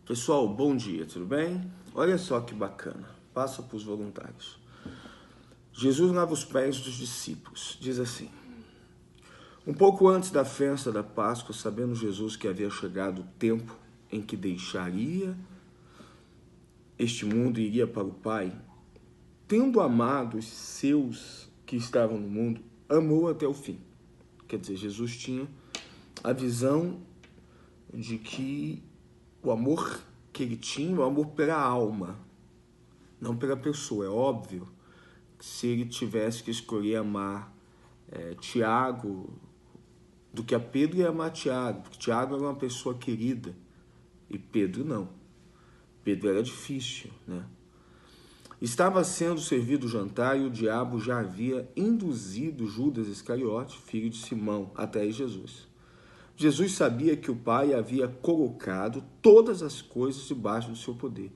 Pessoal, bom dia, tudo bem? Olha só que bacana, passa para os voluntários. Jesus lava os pés dos discípulos, diz assim: um pouco antes da festa da Páscoa, sabendo Jesus que havia chegado o tempo em que deixaria este mundo e iria para o Pai, tendo amado os seus que estavam no mundo, amou até o fim. Quer dizer, Jesus tinha a visão de que o amor que ele tinha, o amor pela alma, não pela pessoa. É óbvio que se ele tivesse que escolher amar Tiago do que a Pedro, ia amar Tiago, porque Tiago era uma pessoa querida e Pedro não. Pedro era difícil, né? Estava sendo servido o jantar e o diabo já havia induzido Judas Iscariote, filho de Simão, até Jesus. Jesus sabia que o Pai havia colocado todas as coisas debaixo do seu poder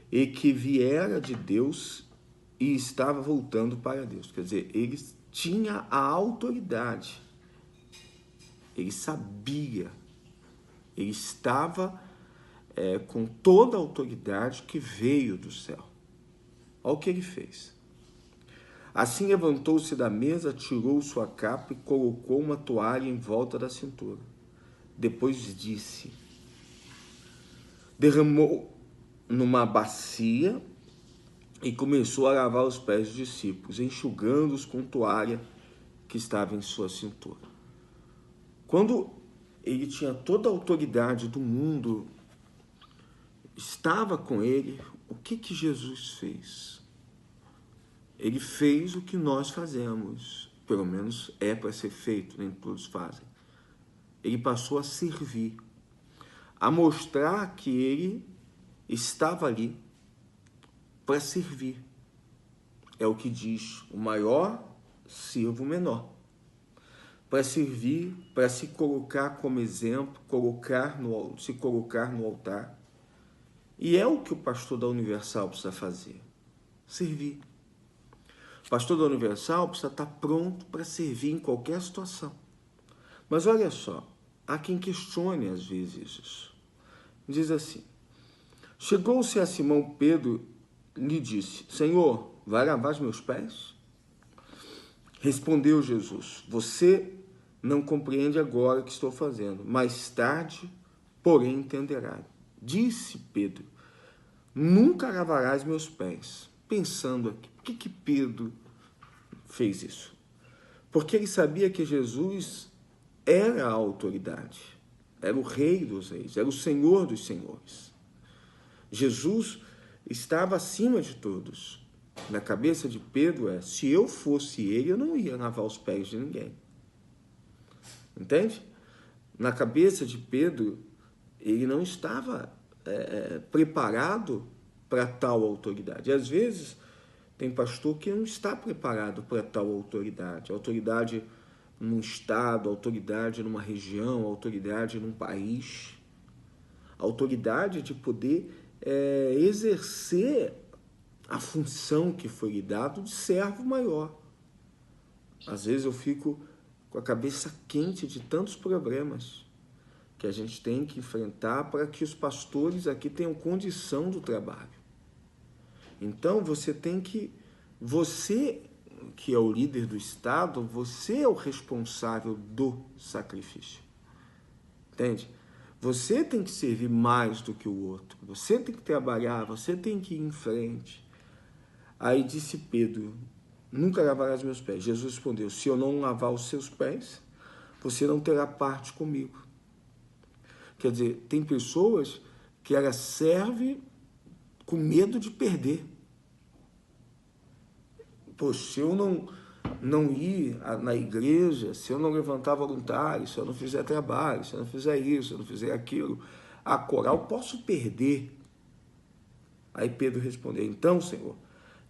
e que viera de Deus e estava voltando para Deus. Quer dizer, ele tinha a autoridade, ele sabia, ele estava com toda a autoridade que veio do céu. Olha o que ele fez. Assim levantou-se da mesa, tirou sua capa e colocou uma toalha em volta da cintura. Depois disse, derramou numa bacia e começou a lavar os pés dos discípulos, enxugando-os com toalha que estava em sua cintura. Quando ele tinha toda a autoridade do mundo, estava com ele, o que Jesus fez? Ele fez o que nós fazemos, pelo menos é para ser feito, nem todos fazem. Ele passou a servir, a mostrar que ele estava ali para servir. É o que diz: o maior sirva o menor. Para servir, para se colocar como exemplo, se colocar no altar. E é o que o pastor da Universal precisa fazer: servir. O pastor da Universal precisa estar pronto para servir em qualquer situação. Mas olha só, há quem questione às vezes isso. Diz assim: chegou-se a Simão Pedro e lhe disse: Senhor, vai lavar os meus pés? Respondeu Jesus: você não compreende agora o que estou fazendo, mais tarde, porém, entenderá. Disse Pedro: nunca lavarás meus pés. Pensando aqui, por que Pedro fez isso? Porque ele sabia que Jesus era a autoridade, era o rei dos reis, era o senhor dos senhores. Jesus estava acima de todos. Na cabeça de Pedro se eu fosse ele, eu não ia lavar os pés de ninguém. Entende? Na cabeça de Pedro, ele não estava preparado para tal autoridade. E às vezes tem pastor que não está preparado para tal autoridade. Autoridade num estado, autoridade numa região, autoridade num país. Autoridade de poder exercer a função que foi lhe dado de servo maior. Às vezes eu fico com a cabeça quente de tantos problemas que a gente tem que enfrentar para que os pastores aqui tenham condição do trabalho. Então você que é o líder do Estado, você é o responsável do sacrifício. Entende? Você tem que servir mais do que o outro. Você tem que trabalhar, você tem que ir em frente. Aí disse Pedro: nunca lavarás meus pés. Jesus respondeu: se eu não lavar os seus pés, você não terá parte comigo. Quer dizer, tem pessoas que ela serve com medo de perder. Poxa, se eu não ir na igreja, se eu não levantar voluntário, se eu não fizer trabalho, se eu não fizer isso, se eu não fizer aquilo, a coral posso perder. Aí Pedro respondeu: então, Senhor,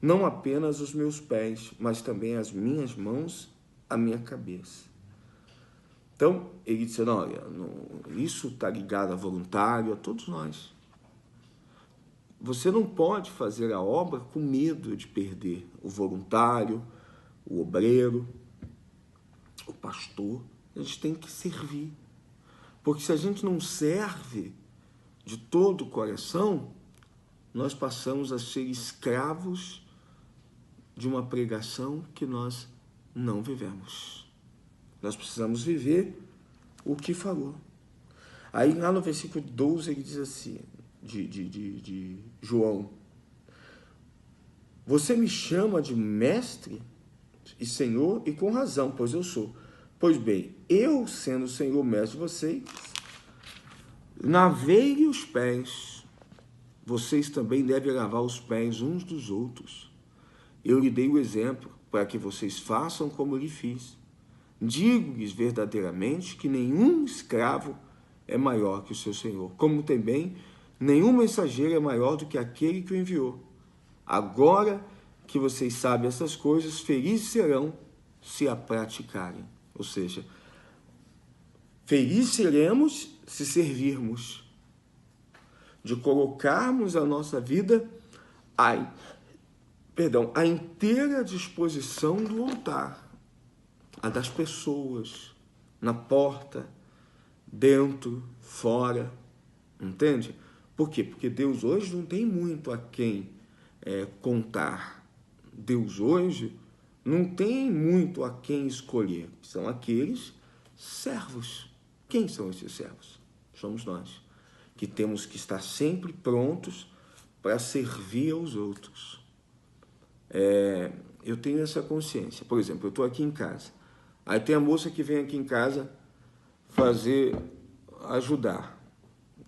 não apenas os meus pés, mas também as minhas mãos, a minha cabeça. Então, ele disse: não, olha, isso está ligado a voluntário, a todos nós. Você não pode fazer a obra com medo de perder o voluntário, o obreiro, o pastor. A gente tem que servir. Porque se a gente não serve, de todo o coração, nós passamos a ser escravos de uma pregação que nós não vivemos. Nós precisamos viver o que falou. Aí lá no versículo 12 ele diz assim, de João: você me chama de mestre e senhor, e com razão, pois eu sou. Pois bem, eu sendo senhor mestre de vocês, lavei-lhe os pés, vocês também devem lavar os pés uns dos outros. Eu lhe dei o exemplo para que vocês façam como eu lhe fiz. Digo-lhes verdadeiramente que nenhum escravo é maior que o seu senhor, como também nenhum mensageiro é maior do que aquele que o enviou. Agora que vocês sabem essas coisas, felizes serão se a praticarem. Ou seja, felizes seremos se servirmos, de colocarmos a nossa vida à inteira disposição do altar, a das pessoas, na porta, dentro, fora, entende? Por quê? Porque Deus hoje não tem muito a quem contar. Deus hoje não tem muito a quem escolher. São aqueles servos. Quem são esses servos? Somos nós, que temos que estar sempre prontos para servir aos outros. Eu tenho essa consciência. Por exemplo, eu estou aqui em casa. Aí tem a moça que vem aqui em casa ajudar,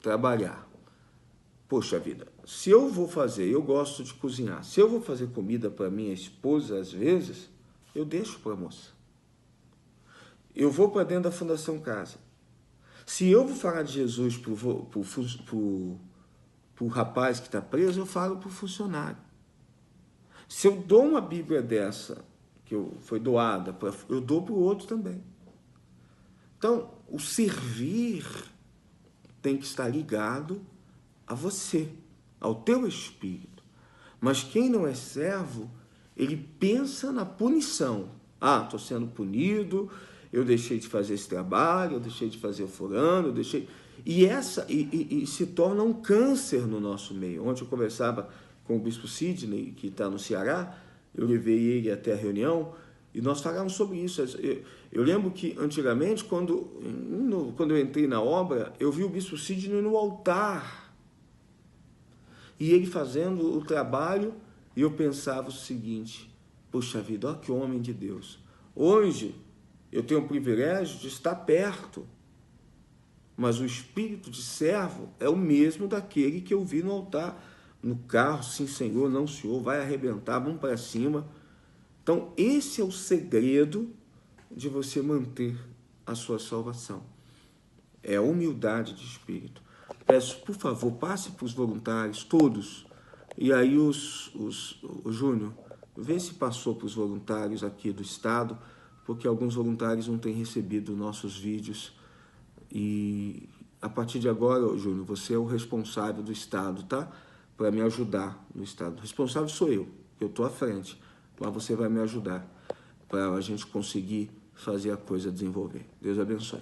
trabalhar. Poxa vida, se eu vou fazer, eu gosto de cozinhar, se eu vou fazer comida para minha esposa, às vezes, eu deixo para a moça. Eu vou para dentro da Fundação Casa. Se eu vou falar de Jesus para o rapaz que está preso, eu falo para o funcionário. Se eu dou uma Bíblia dessa, foi doada, eu dou para o outro também. Então, o servir tem que estar ligado a você, ao teu espírito. Mas quem não é servo, ele pensa na punição. Ah, estou sendo punido, eu deixei de fazer esse trabalho, eu deixei de fazer o fulano, eu deixei... E se torna um câncer no nosso meio. Ontem eu conversava com o bispo Sidney, que está no Ceará, eu levei ele até a reunião, e nós falávamos sobre isso. Eu lembro que, antigamente, quando eu entrei na obra, eu vi o bispo Sidney no altar, e ele fazendo o trabalho, e eu pensava o seguinte: poxa vida, olha que homem de Deus. Hoje, eu tenho o privilégio de estar perto, mas o espírito de servo é o mesmo daquele que eu vi no altar, no carro. Sim, Senhor, não, Senhor, vai arrebentar, vamos para cima. Então, esse é o segredo de você manter a sua salvação. É a humildade de espírito. Peço, por favor, passe para os voluntários, todos. E aí, o Júnior, vê se passou para os voluntários aqui do Estado, porque alguns voluntários não têm recebido nossos vídeos. E a partir de agora, Júnior, você é o responsável do Estado, tá? Para me ajudar no Estado. O responsável sou eu estou à frente. Mas você vai me ajudar para a gente conseguir fazer a coisa desenvolver. Deus abençoe.